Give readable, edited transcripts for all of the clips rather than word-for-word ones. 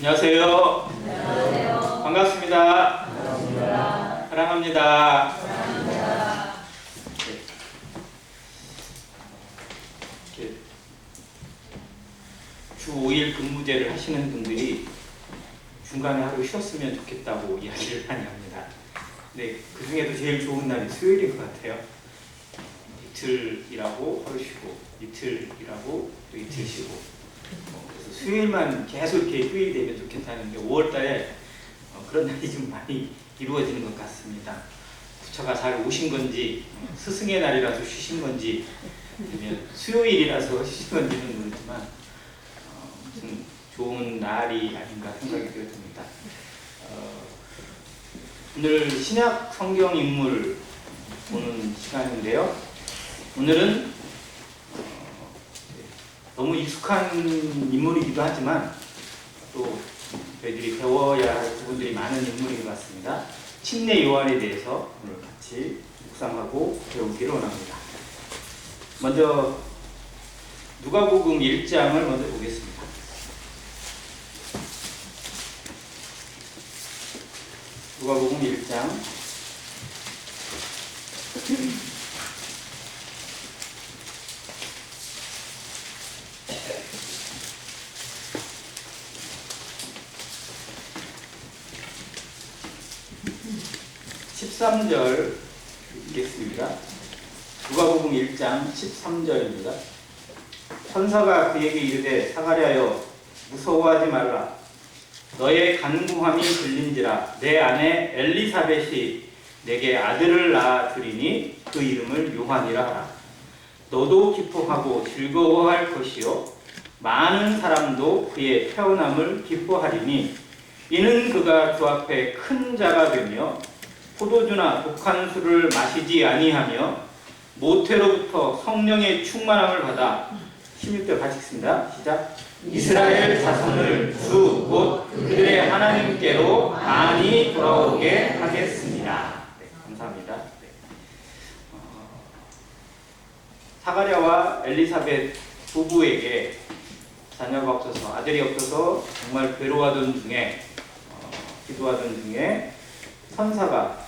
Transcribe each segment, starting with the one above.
안녕하세요. 안녕하세요. 반갑습니다. 반갑습니다. 사랑합니다. 사랑합니다. 이렇게 주 5일 근무제를 하시는 분들이 중간에 하루 쉬었으면 좋겠다고 이야기를 많이 합니다. 네, 그 중에도 제일 좋은 날이 수요일인 것 같아요. 이틀 일하고 하루 쉬고, 이틀 일하고 또 이틀 쉬고. 그래서 수요일만 계속 이렇게 휴일이 되면 좋겠다는데 5월달에 그런 날이 좀 많이 이루어지는 것 같습니다. 부처가 잘 오신 건지, 스승의 날이라서 쉬신 건지, 아니면 수요일이라서 쉬신 건지는 모르지만 무슨 좋은 날이 아닌가 생각이 되어집니다. 오늘 신약 성경 인물 보는 시간인데요. 오늘은 너무 익숙한 인물이기도 하지만 또 저희들이 배워야 할 부분들이 많은 인물인 것 같습니다. 침례 요한에 대해서 오늘 같이 묵상하고 배우기를 원합니다. 먼저 누가복음 1장을 먼저 보겠습니다. 누가복음 1장 13절 읽겠습니다. 누가복음 1장 13절입니다. 천사가 그에게 이르되 사가랴여 무서워하지 말라. 너의 간구함이 들린지라. 내 아내 엘리사벳이 내게 아들을 낳아 주리니 그 이름을 요한이라 하라. 너도 기뻐하고 즐거워할 것이요 많은 사람도 그의 태어남을 기뻐하리니 이는 그가 주 앞에 큰 자가 되며 포도주나 독한 술을 마시지 아니하며 모태로부터 성령의 충만함을 받아 16절 같이 읽습니다. 시작. 이스라엘 자손을 주 곧 그들의 하나님께로 많이 돌아오게 하겠습니다. 네, 감사합니다. 네. 사가랴와 엘리사벳 부부에게 자녀가 없어서, 아들이 없어서 정말 괴로워하던 중에 기도하던 중에 천사가,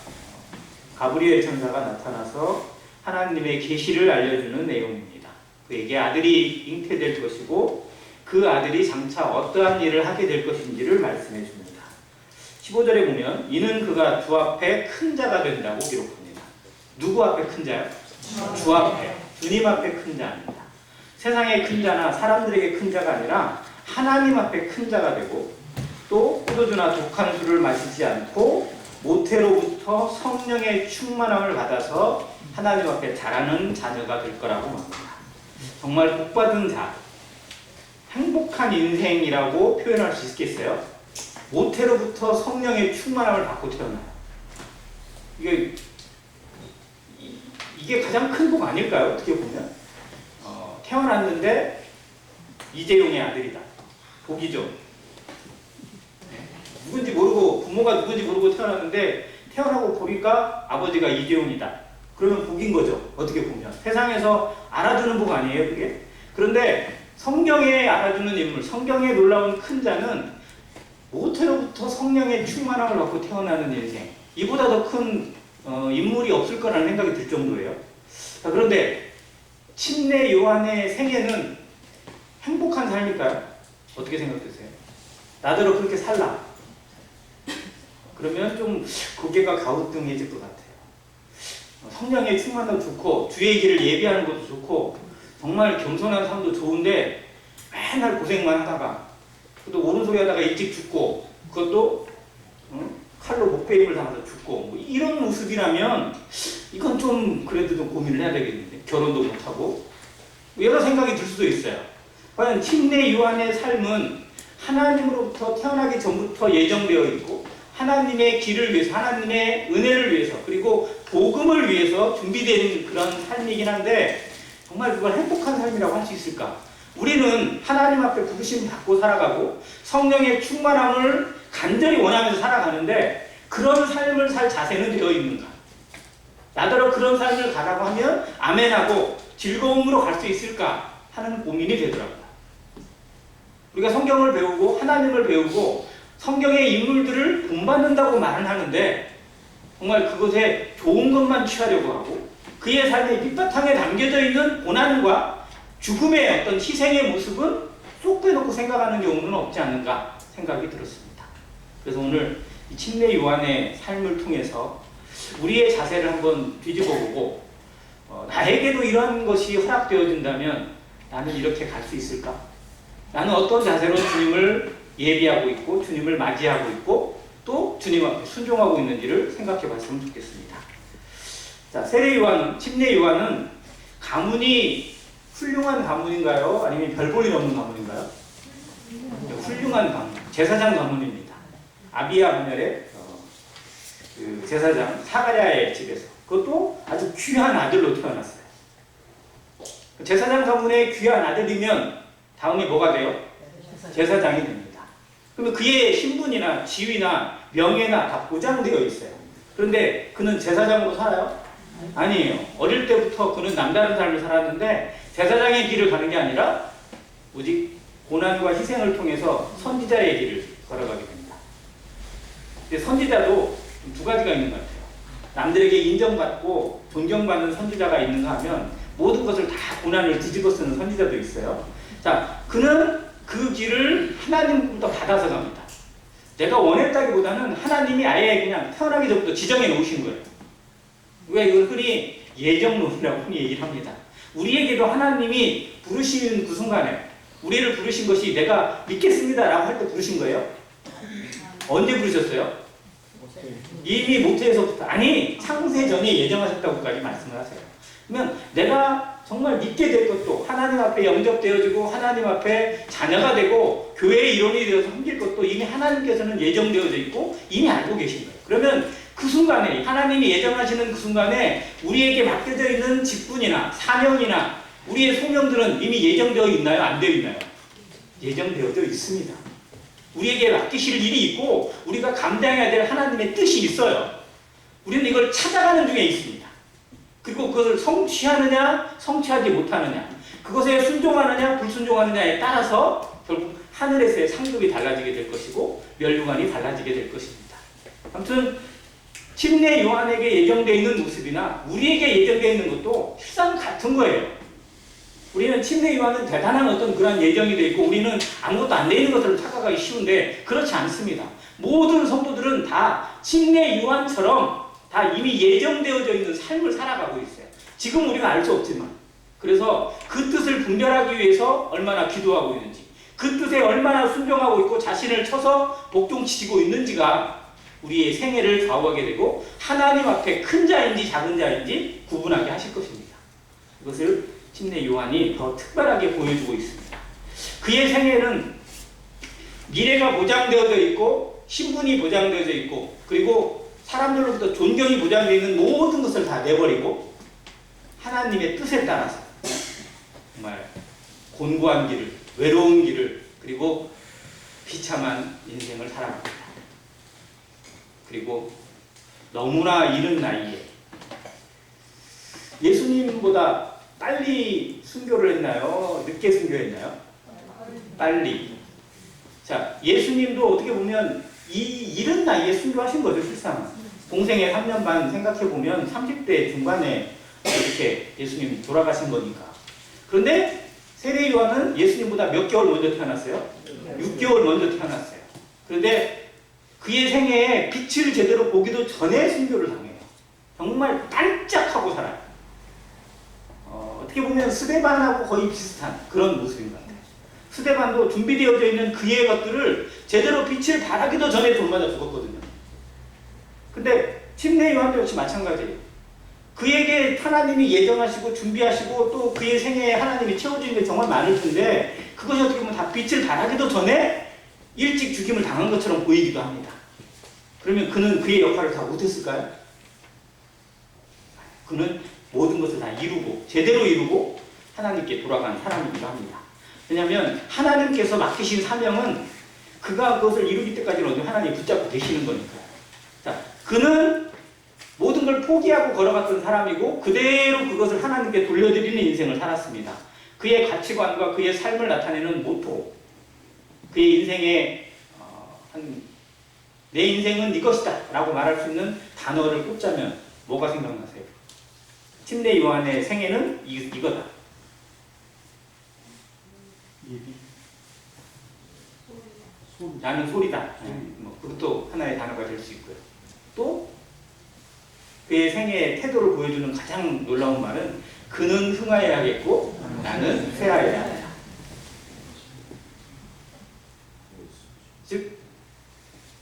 가브리엘 천사가 나타나서 하나님의 계시를 알려주는 내용입니다. 그에게 아들이 잉태될 것이고 그 아들이 장차 어떠한 일을 하게 될 것인지를 말씀해 줍니다. 15절에 보면 이는 그가 주 앞에 큰 자가 된다고 기록합니다. 누구 앞에 큰 자요? 주 앞에, 주님 앞에 큰 자입니다. 세상의 큰 자나 사람들에게 큰 자가 아니라 하나님 앞에 큰 자가 되고, 또 포도주나 독한 술을 마시지 않고 모태로부터 성령의 충만함을 받아서 하나님 앞에 자라는 자녀가 될 거라고 말합니다. 정말 복받은 자, 행복한 인생이라고 표현할 수 있겠어요? 모태로부터 성령의 충만함을 받고 태어나요. 이게 가장 큰 복 아닐까요? 어떻게 보면 태어났는데 이재용의 아들이다. 복이죠. 누군지 모르고, 부모가 누군지 모르고 태어났는데 태어나고 보니까 아버지가 이재용이다. 그러면 복인 거죠. 어떻게 보면 세상에서 알아주는 복 아니에요, 그게? 그런데 성경에 알아주는 인물, 성경에 놀라운 큰 자는 모태로부터 성령의 충만함을 받고 태어나는 인생, 이보다 더 큰 인물이 없을 거라는 생각이 들 정도예요. 자, 그런데 침례 요한의 생애는 행복한 삶일까요? 어떻게 생각되세요? 나더러 그렇게 살라. 그러면 좀 고개가 가우뚱해질 것 같아요. 성령의 충만도 좋고 주의 길을 예비하는 것도 좋고 정말 겸손한 삶도 좋은데 맨날 고생만 하다가 또 옳은 소리 하다가 일찍 죽고, 그것도 칼로 목베임을 당해서 죽고, 뭐 이런 모습이라면 이건 좀 그래도 좀 고민을 해야 되겠는데, 결혼도 못하고 여러 생각이 들 수도 있어요. 과연 침례 요한의 삶은 하나님으로부터 태어나기 전부터 예정되어 있고 하나님의 길을 위해서, 하나님의 은혜를 위해서, 그리고 복음을 위해서 준비된 그런 삶이긴 한데 정말 그걸 행복한 삶이라고 할 수 있을까? 우리는 하나님 앞에 부르심 받고 살아가고 성령의 충만함을 간절히 원하면서 살아가는데 그런 삶을 살 자세는 되어 있는가? 나더러 그런 삶을 가라고 하면 아멘하고 즐거움으로 갈 수 있을까 하는 고민이 되더라고요. 우리가 성경을 배우고 하나님을 배우고 성경의 인물들을 본받는다고 말은 하는데 정말 그것에 좋은 것만 취하려고 하고 그의 삶의 밑바탕에 담겨져 있는 고난과 죽음의 어떤 희생의 모습은 쏙 빼놓고 생각하는 경우는 없지 않는가 생각이 들었습니다. 그래서 오늘 이 침례 요한의 삶을 통해서 우리의 자세를 한번 뒤집어보고 나에게도 이런 것이 허락되어진다면 나는 이렇게 갈 수 있을까? 나는 어떤 자세로 주님을 예비하고 있고 주님을 맞이하고 있고 또 주님 앞에 순종하고 있는지를 생각해 봤으면 좋겠습니다. 자, 세례 요한은, 침례 요한은 가문이 훌륭한 가문인가요? 아니면 별 볼일 없는 가문인가요? 훌륭한 가문, 제사장 가문입니다. 아비야 분열의 그 제사장 사가랴의 집에서 그것도 아주 귀한 아들로 태어났어요. 제사장 가문의 귀한 아들이면 다음에 뭐가 돼요? 제사장이 됩니다. 그러면 그의 신분이나 지위나 명예나 다 보장되어 있어요. 그런데 그는 제사장으로 살아요? 아니에요. 어릴 때부터 그는 남다른 삶을 살았는데 제사장의 길을 가는 게 아니라 오직 고난과 희생을 통해서 선지자의 길을 걸어가게 됩니다. 근데 선지자도 두 가지가 있는 것 같아요. 남들에게 인정받고 존경받는 선지자가 있는가 하면 모든 것을 다 고난을 뒤집어 쓰는 선지자도 있어요. 자, 그는 그 길을 하나님부터 받아서 갑니다. 내가 원했다기보다는 하나님이 아예 그냥 태어나기 전부터 지정해 놓으신 거예요. 왜 이걸 흔히 예정론이라고 흔히 얘기를 합니다. 우리에게도 하나님이 부르시는 그 순간에 우리를 부르신 것이 내가 믿겠습니다라고 할 때 부르신 거예요? 언제 부르셨어요? 이미 모태에서부터 아니 창세 전에 예정하셨다고까지 말씀을 하세요. 그러면 내가 정말 믿게 될 것도 하나님 앞에 영접되어지고 하나님 앞에 자녀가 되고 교회의 일원이 되어서 섬길 것도 이미 하나님께서는 예정되어져 있고 이미 알고 계신 거예요. 그러면 그 순간에 하나님이 예정하시는 그 순간에 우리에게 맡겨져 있는 직분이나 사명이나 우리의 소명들은 이미 예정되어 있나요? 안 되어 있나요? 예정되어져 있습니다. 우리에게 맡기실 일이 있고 우리가 감당해야 될 하나님의 뜻이 있어요. 우리는 이걸 찾아가는 중에 있습니다. 그리고 그것을 성취하느냐 성취하지 못하느냐 그것에 순종하느냐 불순종하느냐에 따라서 결국 하늘에서의 상급이 달라지게 될 것이고 멸류관이 달라지게 될 것입니다. 아무튼 침례 요한에게 예정되어 있는 모습이나 우리에게 예정되어 있는 것도 실상 같은 거예요. 우리는 침례 요한은 대단한 어떤 그런 예정이 되어 있고 우리는 아무것도 안 되어 있는 것들을 착각하기 쉬운데 그렇지 않습니다. 모든 성도들은 다 침례 요한처럼 다 이미 예정되어져 있는 삶을 살아가고 있어요. 지금 우리가 알 수 없지만 그래서 그 뜻을 분별하기 위해서 얼마나 기도하고 있는지 그 뜻에 얼마나 순종하고 있고 자신을 쳐서 복종시키고 있는지가 우리의 생애를 좌우하게 되고 하나님 앞에 큰 자인지 작은 자인지 구분하게 하실 것입니다. 이것을 침례 요한이 더 특별하게 보여주고 있습니다. 그의 생애는 미래가 보장되어져 있고 신분이 보장되어져 있고 그리고 사람들로부터 존경이 보장되어 있는 모든 것을 다 내버리고 하나님의 뜻에 따라서 정말 곤고한 길을 외로운 길을 그리고 비참한 인생을 살아갑니다. 그리고 너무나 이른 나이에 예수님보다 빨리 순교를 했나요? 늦게 순교했나요? 빨리. 자, 예수님도 어떻게 보면 이 이른 나이에 순교하신 거죠, 실상. 동생의 3년 반 생각해보면 30대 중반에 이렇게 예수님 돌아가신 거니까. 그런데 세례 요한은 예수님보다 몇 개월 먼저 태어났어요? 6개월 먼저 태어났어요. 그런데 그의 생애에 빛을 제대로 보기도 전에 순교를 당해요. 정말 반짝하고 살아요. 어떻게 보면 스데반하고 거의 비슷한 그런 모습인 것 같아요. 스데반도 준비되어져 있는 그의 것들을 제대로 빛을 발하기도 전에 돌맞아 죽었거든요. 근데 침례 요한도 역시 마찬가지예요. 그에게 하나님이 예정하시고 준비하시고 또 그의 생애에 하나님이 채워주는 게 정말 많을 텐데 그것이 어떻게 보면 다 빛을 발하기도 전에 일찍 죽임을 당한 것처럼 보이기도 합니다. 그러면 그는 그의 역할을 다 못했을까요? 그는 모든 것을 다 이루고 제대로 이루고 하나님께 돌아간 사람이기도 합니다. 왜냐하면 하나님께서 맡기신 사명은 그가 그것을 이루기 때까지는 하나님이 붙잡고 계시는 거니까요. 자, 그는 모든 걸 포기하고 걸어갔던 사람이고 그대로 그것을 하나님께 돌려드리는 인생을 살았습니다. 그의 가치관과 그의 삶을 나타내는 모토 그의 인생에 내 인생은 이것이다 라고 말할 수 있는 단어를 꼽자면 뭐가 생각나세요? 침례 요한의 생애는 이거다. 나는 소리다. 뭐 그것도 하나의 단어가 될 수 있고요. 또 그의 생애의 태도를 보여주는 가장 놀라운 말은 그는 흥하여야겠고 나는 쇠하여야 한다. 즉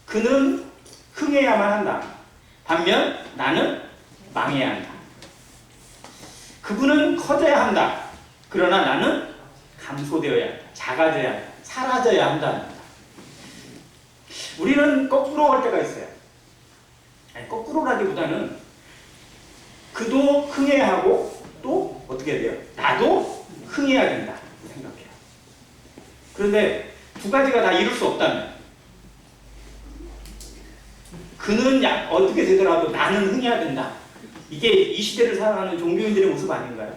그는 흥해야만 한다. 반면 나는 망해야 한다. 그분은 커져야 한다. 그러나 나는 감소되어야 한다. 작아져야 한다. 사라져야 한다. 우리는 거꾸로 할 때가 있어요. 아니, 거꾸로라기보다는 그도 흥해야 하고 또 어떻게 해야 돼요? 나도 흥해야 된다 생각해요. 그런데 두 가지가 다 이룰 수 없다면 그는 어떻게 되더라도 나는 흥해야 된다. 이게 이 시대를 살아가는 종교인들의 모습 아닌가요?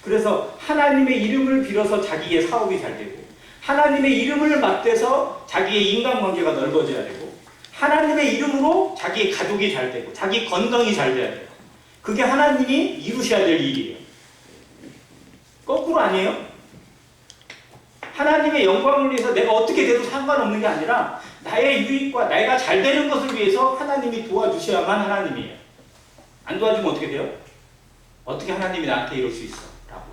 그래서 하나님의 이름을 빌어서 자기의 사업이 잘 되고 하나님의 이름을 맞대서 자기의 인간관계가 넓어져야 되고 하나님의 이름으로 자기의 가족이 잘 되고 자기 건강이 잘 돼야 돼요. 그게 하나님이 이루셔야 될 일이에요. 거꾸로 아니에요? 하나님의 영광을 위해서 내가 어떻게 돼도 상관없는 게 아니라 나의 유익과 내가 잘 되는 것을 위해서 하나님이 도와주셔야만 하나님이에요. 안 도와주면 어떻게 돼요? 어떻게 하나님이 나한테 이럴 수 있어? 라고.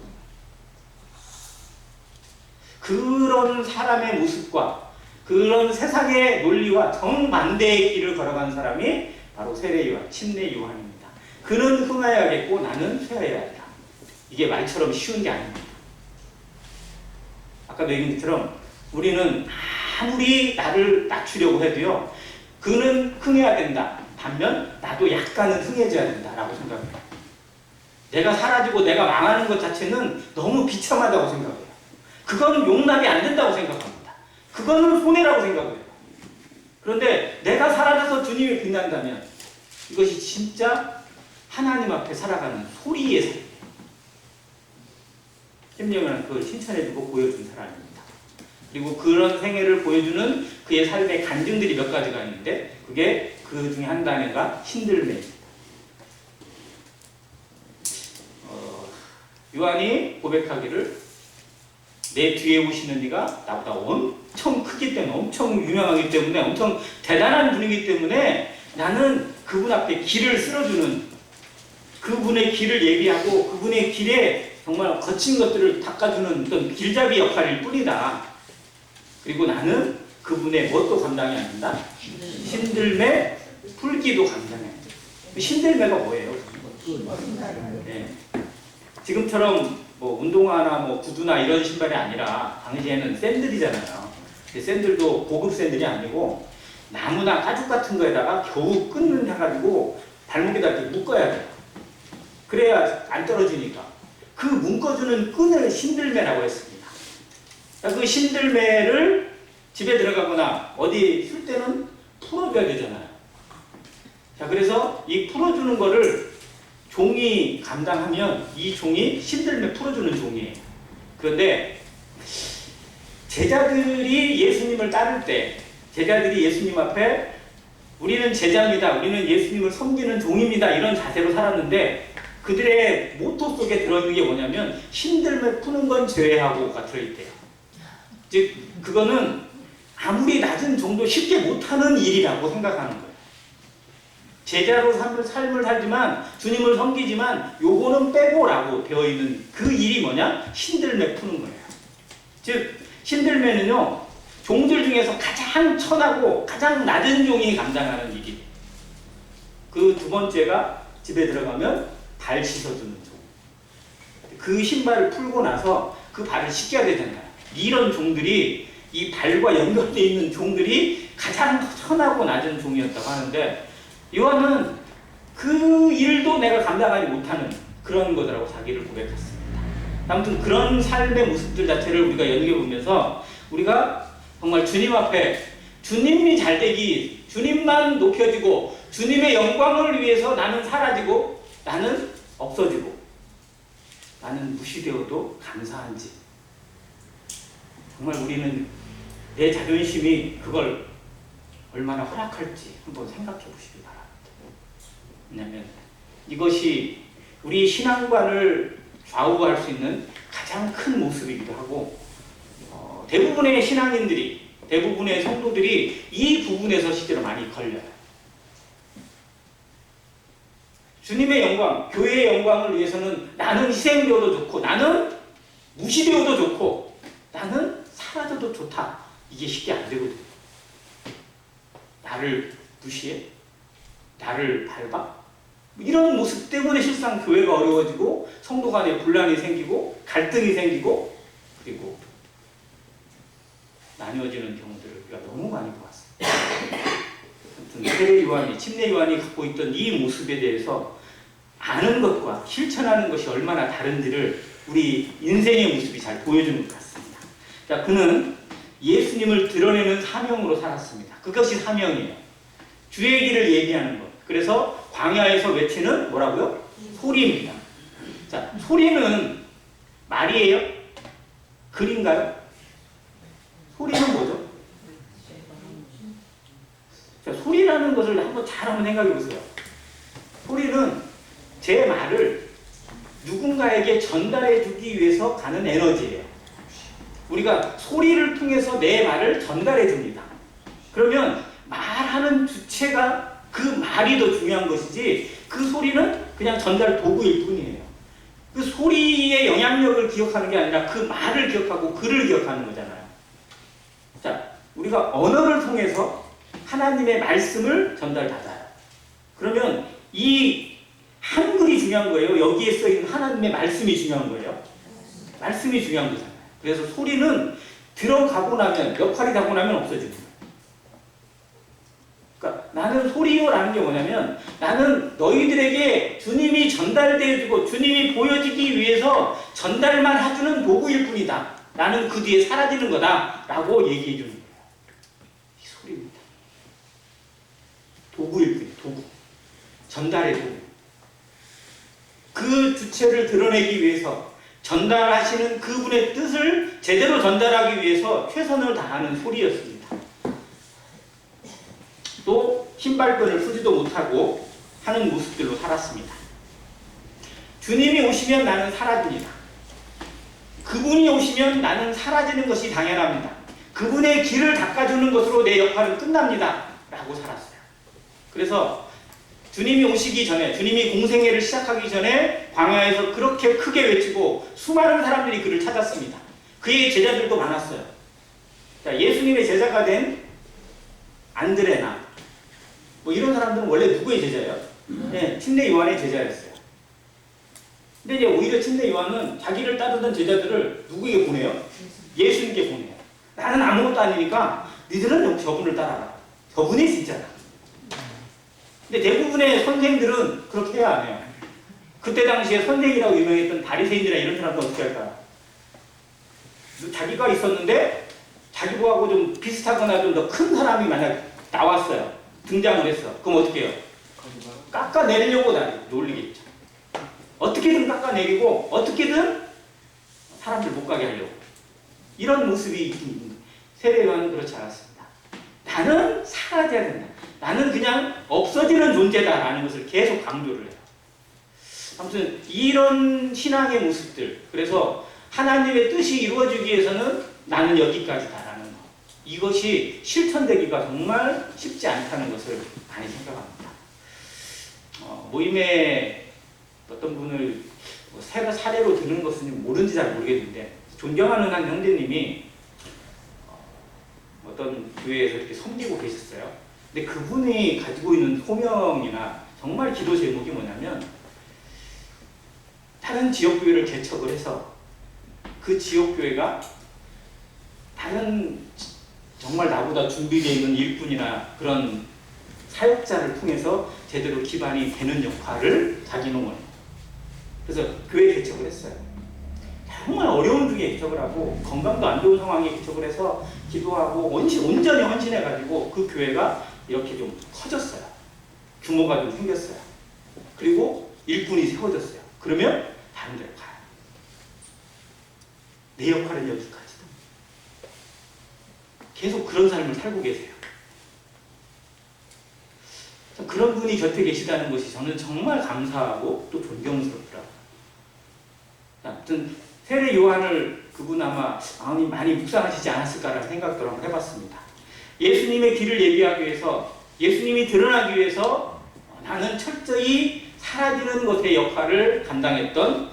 그런 사람의 모습과 그런 세상의 논리와 정반대의 길을 걸어가는 사람이 바로 세례 요한, 침례 요한입니다. 그는 흥하여야겠고 나는 쇠하여야 한다. 이게 말처럼 쉬운 게 아닙니다. 아까도 얘기한 것처럼 우리는 아무리 나를 낮추려고 해도요. 그는 흥해야 된다. 반면 나도 약간은 흥해져야 된다라고 생각해요. 내가 사라지고 내가 망하는 것 자체는 너무 비참하다고 생각해요. 그거는 용납이 안 된다고 생각합니다. 그거는 손해라고 생각해요. 그런데 내가 사라져서 주님이 빛난다면 이것이 진짜 하나님 앞에 살아가는 소리의 삶이에요. 심령은 그걸 칭찬해주고 보여준 사람입니다. 그리고 그런 생애를 보여주는 그의 삶의 간증들이 몇 가지가 있는데 그게 그 중에 한 단어가 신들매입니다. 요한이 고백하기를 내 뒤에 오시는 이가 나보다 엄청 크기 때문에 엄청 유명하기 때문에 엄청 대단한 분이기 때문에 나는 그분 앞에 길을 쓸어주는 그분의 길을 예비하고 그분의 길에 정말 거친 것들을 닦아주는 어떤 길잡이 역할일 뿐이다. 그리고 나는 그분의 무엇도 감당이 안 된다? 신들매, 풀기도 감당해. 신들매가 뭐예요? 네. 지금처럼 뭐 운동화나 뭐 구두나 이런 신발이 아니라 당시에는 샌들이잖아요. 샌들도 고급 샌들이 아니고 나무나 가죽 같은 거에다가 겨우 끈을 해가지고 발목에다 이렇게 묶어야 돼요. 그래야 안 떨어지니까. 그 묶어주는 끈을 신들매라고 했습니다. 그 신들매를 집에 들어가거나 어디 쓸 때는 풀어줘야 되잖아요. 자, 그래서 이 풀어주는 거를 종이 감당하면 이 종이 신들매 풀어주는 종이에요. 그런데 제자들이 예수님을 따를 때 제자들이 예수님 앞에 우리는 제자입니다. 우리는 예수님을 섬기는 종입니다. 이런 자세로 살았는데 그들의 모토 속에 들어있는 게 뭐냐면 신들매 푸는 건 제외하고가 들어있대요. 즉 그거는 아무리 낮은 종도 쉽게 못하는 일이라고 생각하는 거예요. 제자로 삶을 살지만 주님을 섬기지만 요거는 빼고라고 되어 있는 그 일이 뭐냐? 신들매 푸는 거예요. 즉 신들매는요 종들 중에서 가장 천하고 가장 낮은 종이 감당하는 일이에요. 그 두 번째가 집에 들어가면 발 씻어주는 종. 그 신발을 풀고 나서 그 발을 씻겨야 되잖아요. 이런 종들이 이 발과 연결되어 있는 종들이 가장 천하고 낮은 종이었다고 하는데 요한은 그 일도 내가 감당하지 못하는 그런 거더라고 자기를 고백했습니다. 아무튼 그런 삶의 모습들 자체를 우리가 연결해보면서 우리가 정말 주님 앞에 주님이 잘되기 주님만 높여지고 주님의 영광을 위해서 나는 사라지고 나는 없어지고 나는 무시되어도 감사한지 정말 우리는 내 자존심이 그걸 얼마나 허락할지 한번 생각해 보시기 바랍니다. 왜냐하면 이것이 우리 신앙관을 좌우할 수 있는 가장 큰 모습이기도 하고 대부분의 신앙인들이, 대부분의 성도들이 이 부분에서 실제로 많이 걸려요. 주님의 영광, 교회의 영광을 위해서는 나는 희생되어도 좋고, 나는 무시되어도 좋고, 나는 사라져도 좋다. 이게 쉽게 안 되거든요. 나를 무시해? 나를 밟아? 이런 모습 때문에 실상 교회가 어려워지고 성도 간에 분란이 생기고 갈등이 생기고 그리고 나뉘어지는 경우들을 우리가 너무 많이 보았습니다. 세례 요한이, 침례 요한이 갖고 있던 이 모습에 대해서 아는 것과 실천하는 것이 얼마나 다른지를 우리 인생의 모습이 잘 보여주는 것 같습니다. 자, 그는 예수님을 드러내는 사명으로 살았습니다. 그것이 사명이에요. 주의 길을 얘기하는 것. 그래서 광야에서 외치는 뭐라고요? 소리입니다. 자, 소리는 말이에요? 글인가요? 소리는 뭐죠? 자, 소리라는 것을 한번 생각해 보세요. 소리는 제 말을 누군가에게 전달해 주기 위해서 가는 에너지예요. 우리가 소리를 통해서 내 말을 전달해 줍니다. 그러면 말하는 주체가 그 말이 더 중요한 것이지 그 소리는 그냥 전달 도구일 뿐이에요. 그 소리의 영향력을 기억하는 게 아니라 그 말을 기억하고 글을 기억하는 거잖아요. 자, 우리가 언어를 통해서 하나님의 말씀을 전달받아요. 그러면 이 한글이 중요한 거예요? 여기에 써있는 하나님의 말씀이 중요한 거예요? 말씀이 중요한 거잖아요. 그래서 소리는 들어가고 나면, 역할이 가고 나면 없어지는 거예요. 그러니까 나는 소리요라는 게 뭐냐면 나는 너희들에게 주님이 전달되어주고 주님이 보여지기 위해서 전달만 해주는 도구일 뿐이다. 나는 그 뒤에 사라지는 거다. 라고 얘기해 주는 거예요. 이 소리입니다. 도구일 뿐이에요. 도구. 전달의 도구. 그 주체를 드러내기 위해서 전달하시는 그분의 뜻을 제대로 전달하기 위해서 최선을 다하는 소리였습니다. 또 신발끈을 풀지도 못하고 하는 모습들로 살았습니다. 주님이 오시면 나는 사라집니다. 그분이 오시면 나는 사라지는 것이 당연합니다. 그분의 길을 닦아주는 것으로 내 역할은 끝납니다. 라고 살았어요. 그래서 주님이 오시기 전에, 주님이 공생애를 시작하기 전에 광야에서 그렇게 크게 외치고 수많은 사람들이 그를 찾았습니다. 그의 제자들도 많았어요. 자, 예수님의 제자가 된 안드레나 뭐 이런 사람들은 원래 누구의 제자예요? 네, 침례 요한의 제자였어요. 근데 이제 오히려 침례 요한은 자기를 따르던 제자들을 누구에게 보내요? 예수님께 보내요. 나는 아무것도 아니니까 니들은 저분을 따라라. 저분이 진짜다. 근데 대부분의 선생들은 그렇게 해야 안 해요. 그때 당시에 선생이라고 유명했던 바리새인이나 이런 사람들은 어떻게 할까요? 자기가 있었는데 자기하고 좀 비슷하거나 좀 더 큰 사람이 만약 나왔어요. 등장을 했어. 그럼 어떻게 해요? 깎아내리려고 놀리겠죠. 어떻게든 깎아내리고 어떻게든 사람들 못 가게 하려고. 이런 모습이 있긴 세례 요한은 그렇지 않았습니다. 나는 사라져야 된다. 나는 그냥 없어지는 존재다라는 것을 계속 강조를 해요. 아무튼 이런 신앙의 모습들, 그래서 하나님의 뜻이 이루어지기 위해서는 나는 여기까지다라는 것, 이것이 실천되기가 정말 쉽지 않다는 것을 많이 생각합니다. 모임에 어떤 분을 사례로 드는 것은 모른지 잘 모르겠는데 존경하는 한 형제님이 어떤 교회에서 이렇게 섬기고 계셨어요. 근데 그분이 가지고 있는 소명이나 정말 기도 제목이 뭐냐면 다른 지역교회를 개척을 해서 그 지역교회가 다른 정말 나보다 준비되어 있는 일꾼이나 그런 사역자를 통해서 제대로 기반이 되는 역할을 자기는 원해요. 그래서 교회 개척을 했어요. 정말 어려운 중에 개척을 하고 건강도 안 좋은 상황에 개척을 해서 기도하고 온전히 헌신해가지고 그 교회가 이렇게 좀 커졌어요. 규모가 좀 생겼어요. 그리고 일꾼이 세워졌어요. 그러면 다른 데로 가요. 내 역할은 여기까지다. 계속 그런 삶을 살고 계세요. 그런 분이 곁에 계시다는 것이 저는 정말 감사하고 또 존경스럽더라고요. 아무튼 세례 요한을 그분 아마 마음이 많이 묵상하시지 않았을까라는 생각도 한번 해봤습니다. 예수님의 길을 얘기하기 위해서, 예수님이 드러나기 위해서 나는 철저히 사라지는 것의 역할을 감당했던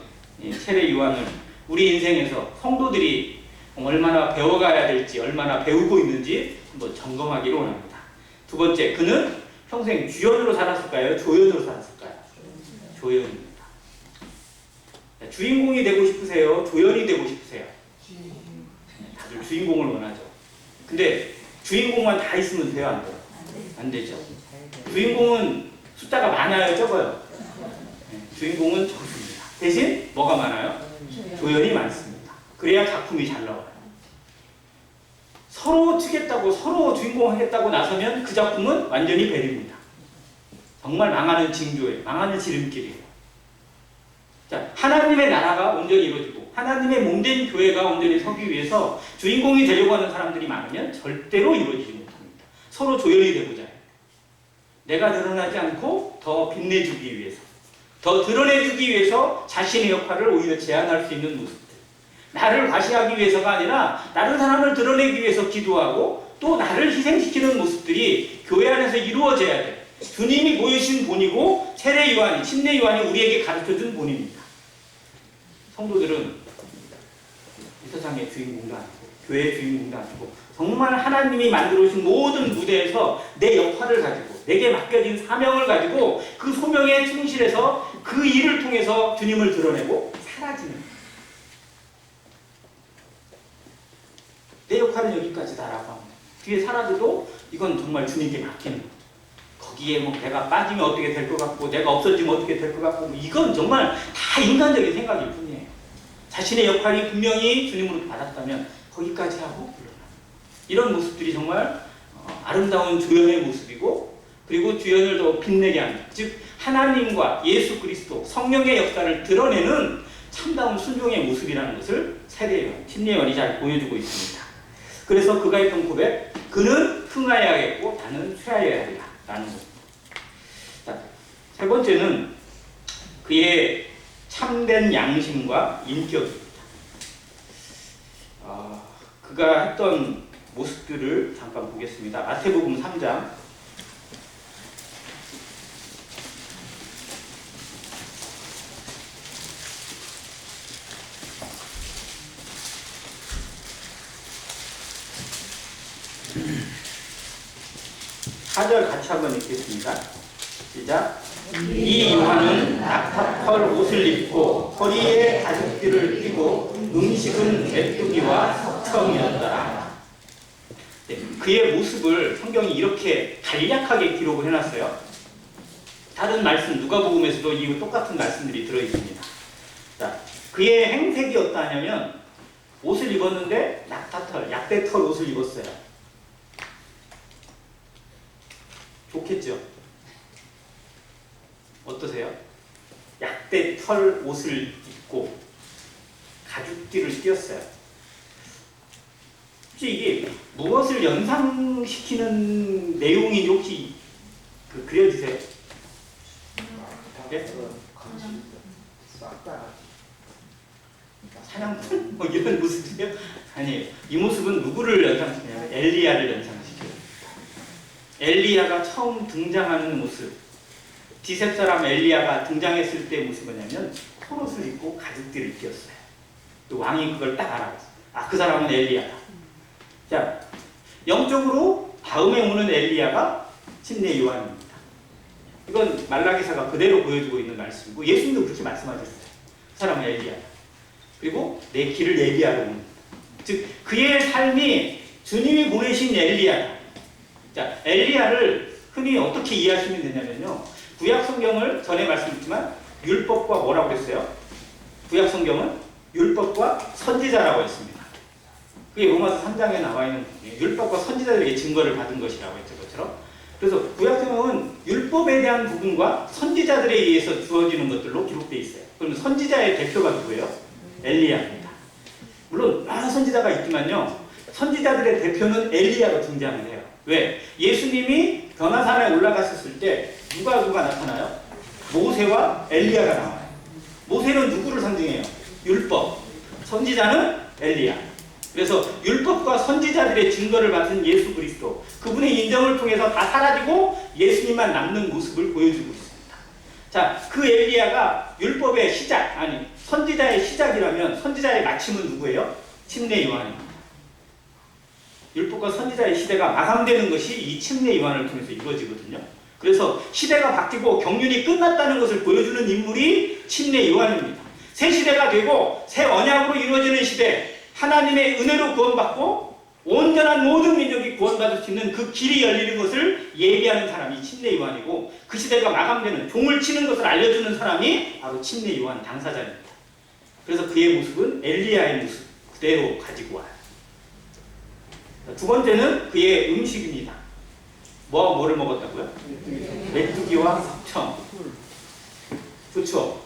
세례 요한을 우리 인생에서 성도들이 얼마나 배워가야 될지, 얼마나 배우고 있는지 한번 점검하기를 원합니다. 두 번째, 그는 평생 주연으로 살았을까요? 조연으로 살았을까요? 조연입니다. 주인공이 되고 싶으세요? 조연이 되고 싶으세요? 다들 주인공을 원하죠. 근데 주인공만 다 있으면 돼요? 안 돼요? 안 되죠. 주인공은 숫자가 많아요? 적어요? 주인공은 적습니다. 대신 뭐가 많아요? 조연이 많습니다. 그래야 작품이 잘 나와요. 서로 치겠다고, 서로 주인공 하겠다고 나서면 그 작품은 완전히 베립니다. 정말 망하는 징조예요. 망하는 지름길이에요. 자, 하나님의 나라가 온전히 이루어지고 하나님의 몸된 교회가 온전히 서기 위해서 주인공이 되려고 하는 사람들이 많으면 절대로 이루어지지 못합니다. 서로 조연이 되고자 해요. 내가 드러나지 않고 더 빛내주기 위해서, 더 드러내주기 위해서 자신의 역할을 오히려 제한할 수 있는 모습들. 나를 과시하기 위해서가 아니라 다른 사람을 드러내기 위해서 기도하고 또 나를 희생시키는 모습들이 교회 안에서 이루어져야 돼요. 주님이 보이신 본이고 세례 요한이, 침례 요한이 우리에게 가르쳐준 본입니다. 성도들은 이 세상의 주인공도 아니고 교회의 주인공도 아니고 정말 하나님이 만들어주신 모든 무대에서 내 역할을 가지고 내게 맡겨진 사명을 가지고 그 소명에 충실해서 그 일을 통해서 주님을 드러내고 사라지는, 내 역할은 여기까지다라고 합니다. 뒤에 사라져도 이건 정말 주님께 맡기는 거죠. 거기에 뭐 내가 빠지면 어떻게 될 것 같고 내가 없어지면 어떻게 될 것 같고 이건 정말 다 인간적인 생각일 뿐이에요. 자신의 역할이 분명히 주님으로 받았다면 거기까지 하고 물러나는 이런 모습들이 정말 아름다운 조연의 모습이고, 그리고 주연을 더 빛내게 하는, 즉 하나님과 예수 그리스도 성령의 역사를 드러내는 참다운 순종의 모습이라는 것을 세례 요한, 침례 요한이 잘 보여주고 있습니다. 그래서 그가 했던 고백, 그는 흥하여야겠고 나는 쇠하여야 하리라 라는 것입니다. 자, 세 번째는 그의 참된 양심과 인격입니다. 그가 했던 모습들을 잠깐 보겠습니다. 마태복음 3장 4절 같이 한번 읽겠습니다. 시작. 이 요한은 낙타털 옷을 입고 허리에 가죽띠를 띠고 음식은 메뚜기와 석청이었더라. 네, 그의 모습을 성경이 이렇게 간략하게 기록을 해놨어요. 다른 말씀 누가복음에서도 이 똑같은 말씀들이 들어있습니다. 자, 그의 행색이 어떠하냐면 옷을 입었는데 낙타털, 약대털 옷을 입었어요. 좋겠죠? 어떠세요? 약대털 옷을 입고 가죽띠를 띄었어요. 혹시 이게 무엇을 연상시키는 내용인지 혹시 그려지세요? 네? 사냥꾼? 뭐 이런 모습이요? 아니에요. 이 모습은 누구를 연상시키냐면 엘리야를 연상시켜요. 엘리야가 처음 등장하는 모습, 디셉 사람 엘리야가 등장했을 때의 모습은 뭐냐면 털옷을 입고 가죽띠를 띄었어요. 또 왕이 그걸 딱 알아봤어요. 아, 그 사람은 엘리야다. 자, 영적으로 다음에 오는 엘리야가 침례 요한입니다. 이건 말라기사가 그대로 보여주고 있는 말씀이고 예수님도 그렇게 말씀하셨어요. 그 사람은 엘리야다. 그리고 내 길을 예비하러 옵니다. 즉 그의 삶이 주님이 보내신 엘리야다. 자, 엘리야를 흔히 어떻게 이해하시면 되냐면요. 구약 성경을 전에 말씀드렸지만 율법과 뭐라고 그랬어요? 구약 성경은 율법과 선지자라고 했습니다. 그게 로마서 3장에 나와 있는 율법과 선지자들에게 증거를 받은 것이라고 했죠. 것처럼. 그래서 구약 성경은 율법에 대한 부분과 선지자들에 의해서 주어지는 것들로 기록되어 있어요. 그럼 선지자의 대표가 누구예요? 엘리야입니다. 물론 많은 선지자가 있지만요. 선지자들의 대표는 엘리야로 등장을 해요. 왜? 예수님이 변화산에 올라가셨을 때 누가 나타나요? 모세와 엘리야가 나와요. 모세는 누구를 상징해요? 율법. 선지자는 엘리야. 그래서 율법과 선지자들의 증거를 맡은 예수 그리스도, 그분의 인정을 통해서 다 사라지고 예수님만 남는 모습을 보여주고 있습니다. 자, 그 엘리야가 율법의 시작, 아니 선지자의 시작이라면 선지자의 마침은 누구예요? 침례 요한입니다. 율법과 선지자의 시대가 마감되는 것이 이 침례 요한을 통해서 이루어지거든요. 그래서 시대가 바뀌고 경륜이 끝났다는 것을 보여주는 인물이 침례 요한입니다. 새 시대가 되고 새 언약으로 이루어지는 시대, 하나님의 은혜로 구원받고 온전한 모든 민족이 구원받을 수 있는 그 길이 열리는 것을 예비하는 사람이 침례 요한이고, 그 시대가 마감되는 종을 치는 것을 알려주는 사람이 바로 침례 요한 당사자입니다. 그래서 그의 모습은 엘리야의 모습 그대로 가지고 와요. 두 번째는 그의 음식입니다. 뭐를 먹었다고요? 메뚜기와 석청. 그렇죠?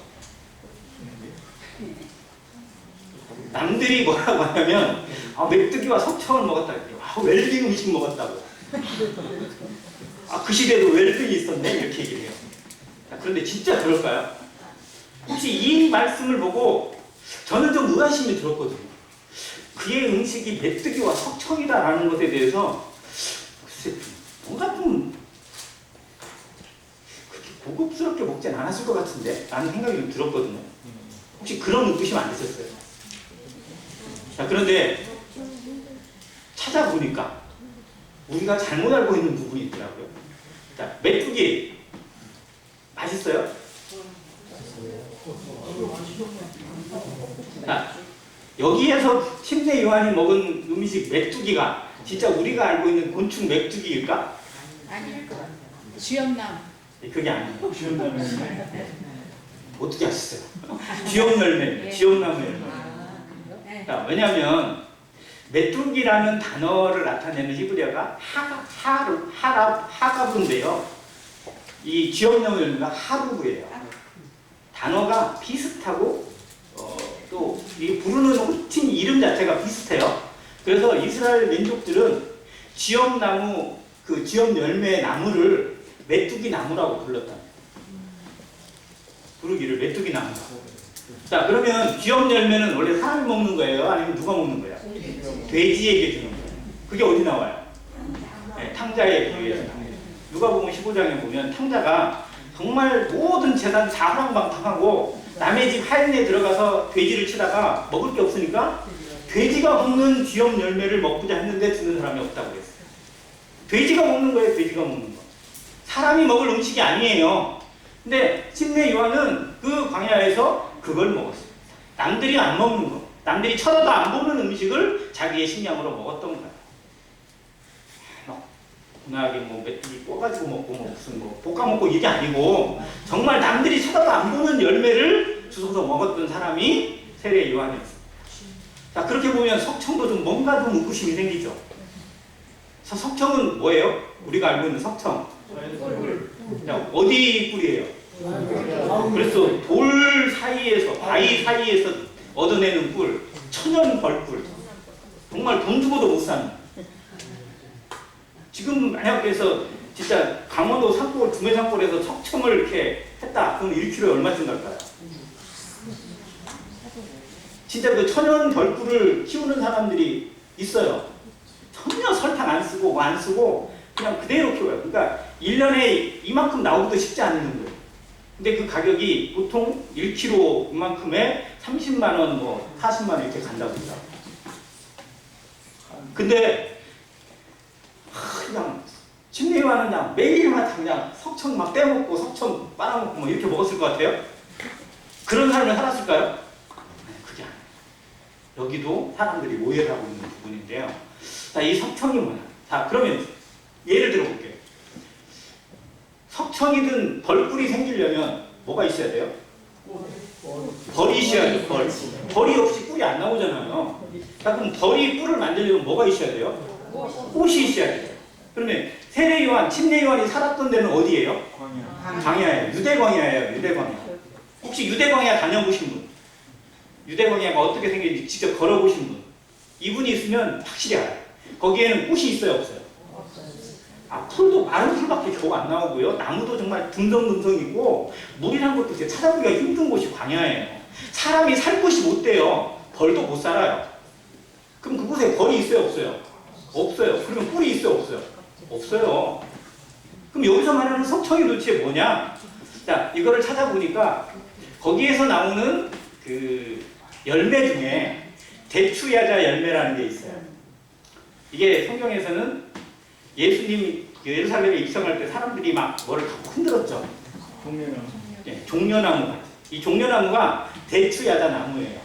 남들이 뭐라고 하냐면 메뚜기와 석청을 먹었다. 웰빙 음식 먹었다고. 그 시대도 웰빙이 있었네 이렇게 얘기를 해요. 그런데 진짜 그럴까요? 혹시 이 말씀을 보고 저는 좀 의아심이 들었거든요. 그의 음식이 메뚜기와 석청이다라는 것에 대해서 글쎄 뭔가 좀 그렇게 고급스럽게 먹진 않았을 것 같은데 라는 생각이 좀 들었거든요. 혹시 그런 의구심 안 드셨어요? 자, 그런데 찾아보니까 우리가 잘못 알고 있는 부분이 있더라고요. 자, 메뚜기 맛있어요? 자, 여기에서 침례 요한이 먹은 음식 메뚜기가 진짜 우리가 알고 있는 곤충 메뚜기일까? 아닐 것 같아요. 쥐엄나무. 그게 아니에요. 쥐엄나무. 어떻게 아셨어요? 쥐엄열매, 쥐엄나무 열매. 자, 왜냐하면 메뚜기라는 단어를 나타내는 히브리어가 하가브인데요. 이 쥐엄나무 열매가 하루브예요. 단어가 비슷하고 또 이 부르는 호칭 이름 자체가 비슷해요. 그래서 이스라엘 민족들은 쥐엄나무, 그 쥐엄 열매의 나무를 메뚜기 나무라고 불렀다. 부르기를 메뚜기 나무라고. 자, 그러면 쥐엄 열매는 원래 사람이 먹는 거예요? 아니면 누가 먹는 거예요? 돼지에게 주는 거예요. 그게 어디 나와요? 네, 탕자의 비유에서 나와요. 누가복음 15장에 보면 탕자가 정말 모든 재산 다 허랑방탕하고 남의 집 하인에 들어가서 돼지를 치다가 먹을 게 없으니까 돼지가 먹는 쥐엄 열매를 먹고자 했는데 주는 사람이 없다고 그랬어요. 돼지가 먹는 거예요. 돼지가 먹는 거. 사람이 먹을 음식이 아니에요. 근데 침례 요한은 그 광야에서 그걸 먹었습니다. 남들이 안 먹는 거, 남들이 쳐다도 안 보는 음식을 자기의 식량으로 먹었던 거예요. 분하게 메뚜기 꼬가지고 먹고 무슨 볶아 먹고 이게 아니고 정말 남들이 쳐다도 안 보는 열매를 주워서 먹었던 사람이 세례 요한이었습니다. 자, 그렇게 보면 석청도 좀 뭔가 좀 의구심이 생기죠. 석청은 뭐예요? 우리가 알고 있는 석청. 어디 꿀이에요? 그래서 돌 사이에서, 바위 사이에서 얻어내는 꿀, 천연 벌꿀. 정말 돈 주고도 못 사는. 지금 만약 그래서 진짜 강원도 산골, 구매 산골에서 석청을 이렇게 했다. 그럼 1kg에 얼마쯤 갈까요? 진짜 그 천연 벌꿀을 키우는 사람들이 있어요. 전혀 설탕 안 쓰고 뭐 안 쓰고 그냥 그대로 키워요. 그러니까 1년에 이만큼 나오기도 쉽지 않은 거예요. 근데 그 가격이 보통 1kg 이만큼에 30만 원, 40만 원 이렇게 간다고 합니다. 근데 그냥 침례 요한은 그냥 매일마다 그냥 석청 막 떼먹고 석청 빨아먹고 뭐 이렇게 먹었을 것 같아요. 그런 삶을 살았을까요? 그게 아니에요. 여기도 사람들이 오해를 하고 있는 부분인데요. 자, 이 석청이 뭐냐? 자, 그러면 예를 들어 볼게요. 석청이든 벌꿀이 생기려면 뭐가 있어야 돼요? 벌이 있어야 돼요. 벌이 없이 꿀이 안 나오잖아요. 자, 그럼 벌이 꿀을 만들려면 뭐가 있어야 돼요? 꽃이 있어야 돼요. 그러면 세례 요한, 침례 요한이 살았던 데는 어디예요? 광야예요. 유대 광야예요. 유대 광야. 혹시 유대 광야 다녀보신 분? 유대 광야가 어떻게 생겼는지 직접 걸어보신 분? 이분이 있으면 확실히 알아요. 거기에는 꽃이 있어요, 없어요? 아, 풀도 마른 풀밖에 겨우 안 나오고요. 나무도 정말 듬성듬성이고 물이란 것도 이제 찾아보기가 힘든 곳이 광야예요. 사람이 살 곳이 못 돼요. 벌도 못 살아요. 그럼 그곳에 벌이 있어요, 없어요? 없어요. 그러면 꿀이 있어요, 없어요? 없어요. 그럼 여기서 말하는 석청이 도대체 뭐냐? 자, 이거를 찾아보니까 거기에서 나오는 그 열매 중에 대추야자 열매라는 게 있어요. 이게 성경에서는 예수님이 예루살렘에 입성할 때 사람들이 막 뭐를 갖고 흔들었죠. 네, 종려나무가. 이 종려나무가 대추야자 나무예요.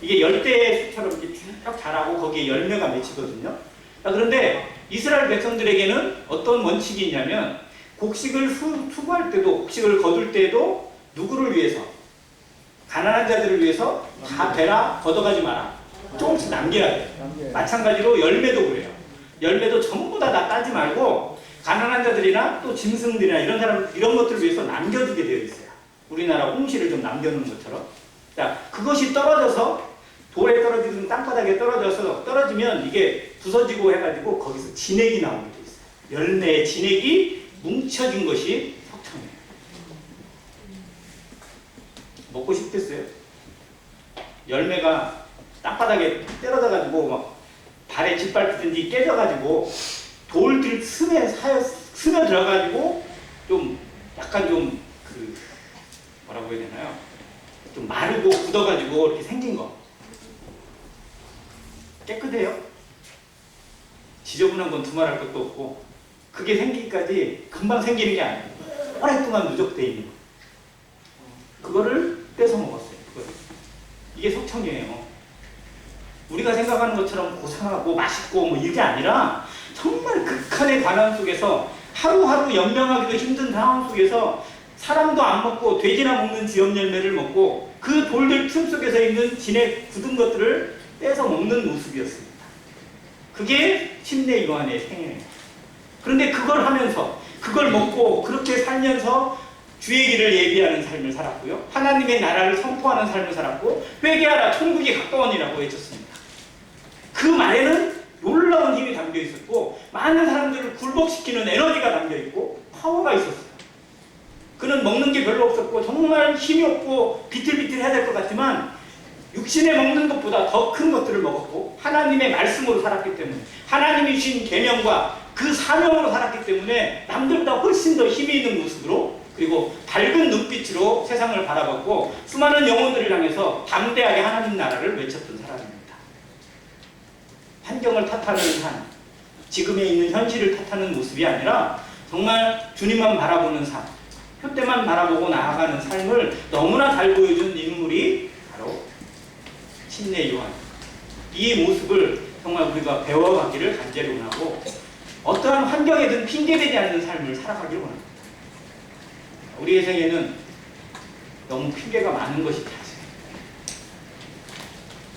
이게 열대 숲처럼 이렇게 쭉 자라고 거기에 열매가 맺히거든요. 자, 그런데 이스라엘 백성들에게는 어떤 원칙이 있냐면 곡식을 수고할 때도 곡식을 거둘 때도 누구를 위해서? 가난한 자들을 위해서 다 베라 걷어가지 마라. 조금씩 남겨야 돼. 마찬가지로 열매도 그래요. 열매도 전부 다 따지 말고 가난한 자들이나 또 짐승들이나 이런 사람 이런 것들을 위해서 남겨두게 되어 있어요. 우리나라 홍시를 좀 남겨놓은 것처럼. 자, 그것이 떨어져서 돌에 떨어지든 땅바닥에 떨어지면 이게 부서지고 해가지고 거기서 진액이 나오게 돼 있어요. 열매의 진액이 뭉쳐진 것이 석청이에요. 먹고 싶겠어요? 열매가 땅바닥에 떨어져가지고 막 발에 짓밟히든지 깨져가지고 돌들 스며 들어가지고 좀 약간 좀 그 뭐라고 해야 되나요? 좀 마르고 굳어가지고 이렇게 생긴 거 깨끗해요? 지저분한 건 두말할 것도 없고 그게 생기기까지 금방 생기는 게 아니에요. 오랫동안 누적돼 있는 거. 그거를 뺏어 먹었어요. 그거를. 이게 석청이에요. 우리가 생각하는 것처럼 고상하고 맛있고 뭐 이게 아니라 정말 극한의 관원 속에서 하루하루 연명하기도 힘든 상황 속에서 사람도 안 먹고 돼지나 먹는 지엽 열매를 먹고 그 돌들 틈 속에서 있는 진액 굳은 것들을 떼서 먹는 모습이었습니다. 그게 침례 요한의 생애예요. 그런데 그걸 하면서 그걸 먹고 그렇게 살면서 주의 길을 예비하는 삶을 살았고요. 하나님의 나라를 선포하는 삶을 살았고 회개하라 천국이 가까우니라고 외쳤습니다. 그 말에는 놀라운 힘이 담겨 있었고 많은 사람들을 굴복시키는 에너지가 담겨 있고 파워가 있었어요. 그는 먹는 게 별로 없었고 정말 힘이 없고 비틀비틀해야 될 것 같지만 육신에 먹는 것보다 더 큰 것들을 먹었고 하나님의 말씀으로 살았기 때문에 하나님이 주신 계명과 그 사명으로 살았기 때문에 남들보다 훨씬 더 힘이 있는 모습으로 그리고 밝은 눈빛으로 세상을 바라봤고 수많은 영혼들을 향해서 담대하게 하나님 나라를 외쳤던 사람입니다. 환경을 탓하는 삶, 지금에 있는 현실을 탓하는 모습이 아니라 정말 주님만 바라보는 삶, 표대만 바라보고 나아가는 삶을 너무나 잘 보여준 인물이 바로 침례 요한. 이 모습을 정말 우리가 배워가기를 간절히 원하고 어떠한 환경에든 핑계대지 않는 삶을 살아가기를 원합니다. 우리의 생에는 너무 핑계가 많은 것이 사실입니다.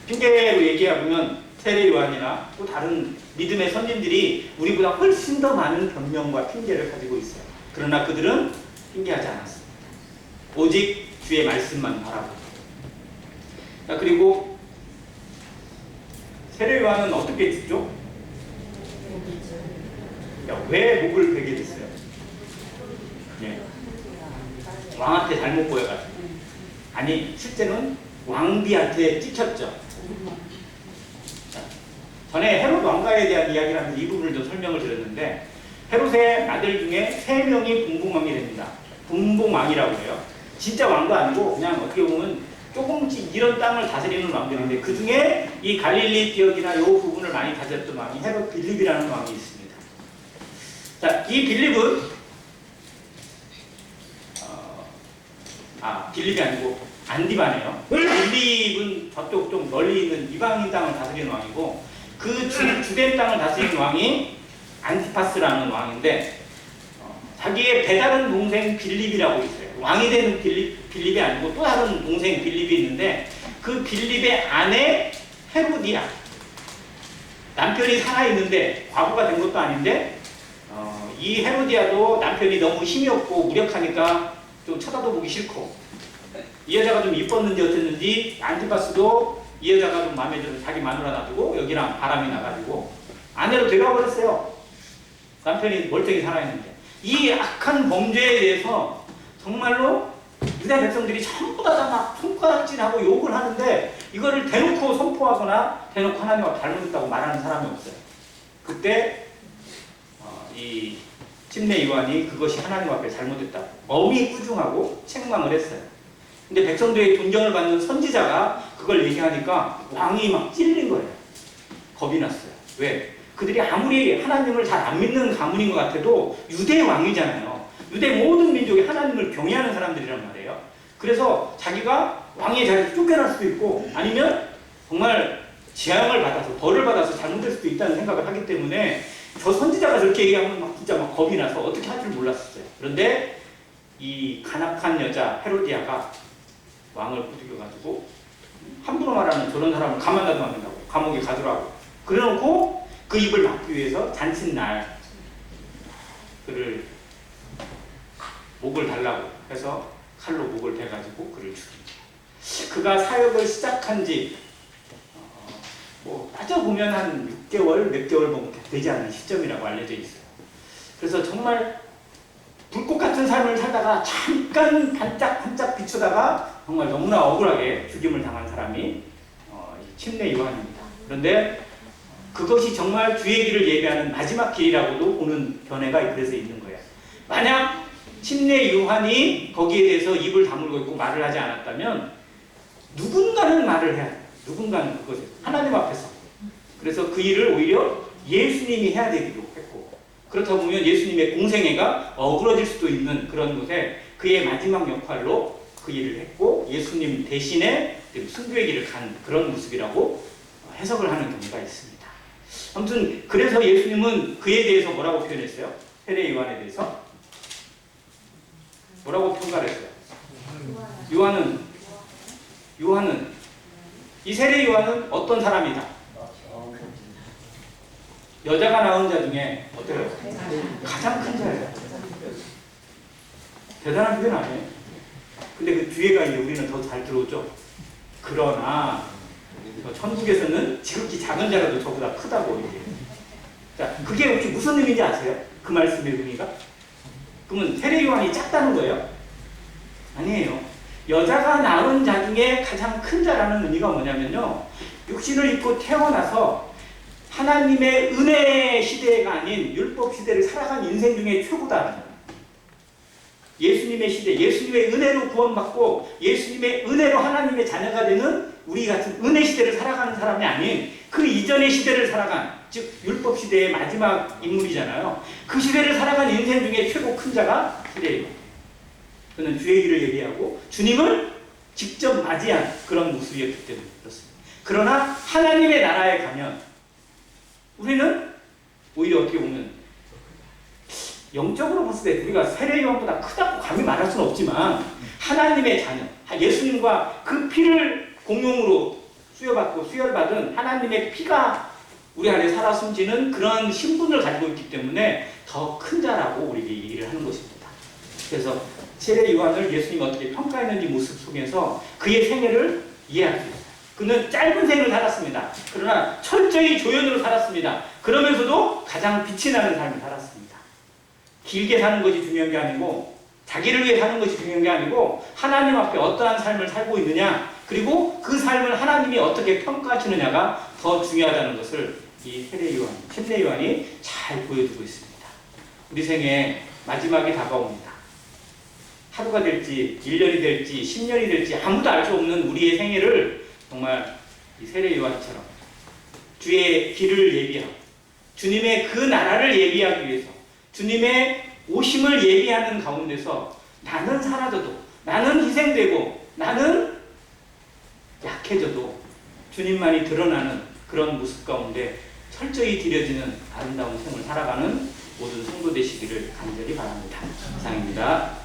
핑계로 얘기하면 세례 요한이나 또 다른 믿음의 선진들이 우리보다 훨씬 더 많은 변명과 핑계를 가지고 있어요. 그러나 그들은 핑계하지 않았습니다. 오직 주의 말씀만 바라보고. 자, 그리고 세례 요한은 어떻게 죽죠? 왜 목을 베게 됐어요? 네. 왕한테 잘못 보여가지고. 아니, 실제는 왕비한테 찍혔죠. 자, 전에 헤롯 왕가에 대한 이야기를 하면서 이 부분을 좀 설명을 드렸는데 헤롯의 아들 중에 3명이 분봉왕이 됩니다. 분봉왕이라고 해요. 진짜 왕도 아니고 그냥 어떻게 보면 조금씩 이런 땅을 다스리는 왕들인데 그 중에 이 갈릴리 지역이나 이 부분을 많이 다스렸던 왕이 헤롯 빌립이라는 왕이 있습니다. 자, 이 빌립은 빌립이 아니고 안디바네요. 빌립은 저쪽 좀 멀리 있는 이방인 땅을 다스리는 왕이고 그 주된 땅을 다스리는 왕이 안티파스라는 왕인데 자기의 배다른 동생 빌립이라고 있어요. 왕이 되는 빌립이 아니고 또 다른 동생 빌립이 있는데 그 빌립의 아내 헤로디아 남편이 살아있는데 과부가 된 것도 아닌데 이 헤로디아도 남편이 너무 힘이 없고 무력하니까 좀 쳐다도 보기 싫고 이 여자가 좀 이뻤는지 어땠는지 안티파스도 이 여자가 좀 마음에 들어서 자기 마누라 놔두고 여기랑 바람이 나가지고 아내로 데려와 버렸어요. 남편이 멀쩡히 살아있는데. 이 악한 범죄에 대해서 정말로 유다 백성들이 전부 다 막 손가락질하고 욕을 하는데 이거를 대놓고 선포하거나 대놓고 하나님과 잘못했다고 말하는 사람이 없어요. 그때 이 침례 요한이 그것이 하나님 앞에 잘못했다고 엄히 꾸중하고 책망을 했어요. 근데 백성들의 존경을 받는 선지자가 그걸 얘기하니까 왕이 막 찔린 거예요. 겁이 났어요. 왜? 그들이 아무리 하나님을 잘 안 믿는 가문인 것 같아도 유대 왕이잖아요. 유대 모든 민족이 하나님을 경외하는 사람들이란 말이에요. 그래서 자기가 왕의 자리에서 쫓겨날 수도 있고 아니면 정말 재앙을 받아서 벌을 받아서 잘못될 수도 있다는 생각을 하기 때문에 저 선지자가 저렇게 얘기하면 막 진짜 막 겁이 나서 어떻게 할 줄 몰랐었어요. 그런데 이 간악한 여자 헤로디아가 왕을 부추겨가지고 함부로 말하는 저런 사람을 가만 놔두면 안 된다고 감옥에 가두라고 그래놓고 그 입을 막기 위해서 잔칫날 그를 목을 달라고 해서 칼로 목을 베가지고 그를 죽입니다. 그가 사역을 시작한 지 따져보면 한 6개월, 몇 개월 되지 않는 시점이라고 알려져 있어요. 그래서 정말 불꽃 같은 삶을 살다가 잠깐 반짝반짝 비추다가 정말 너무나 억울하게 죽임을 당한 사람이 침례 요한입니다. 그런데 그것이 정말 주의 길을 예비하는 마지막 길이라고도 보는 견해가 그래서 있는 거예요. 만약 침례 요한이 거기에 대해서 입을 다물고 있고 말을 하지 않았다면 누군가는 말을 해야 돼요. 누군가는 그것을 하나님 앞에서. 그래서 그 일을 오히려 예수님이 해야 되기도 했고 그렇다 보면 예수님의 공생애가 어그러질 수도 있는 그런 곳에 그의 마지막 역할로 그 일을 했고 예수님 대신에 순교의 길을 간 그런 모습이라고 해석을 하는 경우가 있습니다. 아무튼 그래서 예수님은 그에 대해서 뭐라고 표현했어요? 세례 요한에 대해서 뭐라고 평가를 했어요? 요한은 이 세례 요한은 어떤 사람이다? 여자가 낳은 자 중에 어때요? 가장 큰 자예요. 대단한 표현 아니에요? 근데 그 뒤에가 이제 우리는 더 잘 들어오죠. 그러나 천국에서는 지극히 작은 자라도 저보다 크다고 이렇게. 자, 그게 혹시 무슨 의미인지 아세요? 그 말씀의 의미가? 그러면 세례 요한이 작다는 거예요? 아니에요. 여자가 낳은 자 중에 가장 큰 자라는 의미가 뭐냐면요. 육신을 입고 태어나서 하나님의 은혜 시대가 아닌 율법 시대를 살아간 인생 중에 최고다. 예수님의 시대, 예수님의 은혜로 구원받고 예수님의 은혜로 하나님의 자녀가 되는 우리 같은 은혜 시대를 살아가는 사람이 아닌 그 이전의 시대를 살아간, 즉 율법 시대의 마지막 인물이잖아요. 그 시대를 살아간 인생 중에 최고 큰 자가 세례요. 그는 주의 길을 예비하고 주님을 직접 맞이한 그런 모습이었기 때문에 그렇습니다. 그러나 하나님의 나라에 가면 우리는 오히려 어떻게 보면 영적으로 봤을 때 우리가 세례 요한보다 크다고 감히 말할 수는 없지만 하나님의 자녀, 예수님과 그 피를 공용으로 수여받고 수혈받은 하나님의 피가 우리 안에 살아 숨지는 그런 신분을 가지고 있기 때문에 더 큰 자라고 우리에게 얘기를 하는 것입니다. 그래서 세례 요한을 예수님이 어떻게 평가했는지 모습 속에서 그의 생애를 이해할 수 있어요. 그는 짧은 생을 살았습니다. 그러나 철저히 조연으로 살았습니다. 그러면서도 가장 빛이 나는 삶을 살았습니다. 길게 사는 것이 중요한 게 아니고 자기를 위해 사는 것이 중요한 게 아니고 하나님 앞에 어떠한 삶을 살고 있느냐 그리고 그 삶을 하나님이 어떻게 평가하시느냐가 더 중요하다는 것을 이 세례 요한, 침례 요한이 잘 보여주고 있습니다. 우리 생에 마지막이 다가옵니다. 하루가 될지 1년이 될지 10년이 될지 아무도 알 수 없는 우리의 생애를 정말 이 세례 요한처럼 주의 길을 예비하고 주님의 그 나라를 예비하기 위해서 주님의 오심을 예비하는 가운데서 나는 사라져도 나는 희생되고 나는 약해져도 주님만이 드러나는 그런 모습 가운데 철저히 드려지는 아름다운 생을 살아가는 모든 성도 되시기를 간절히 바랍니다. 이상입니다.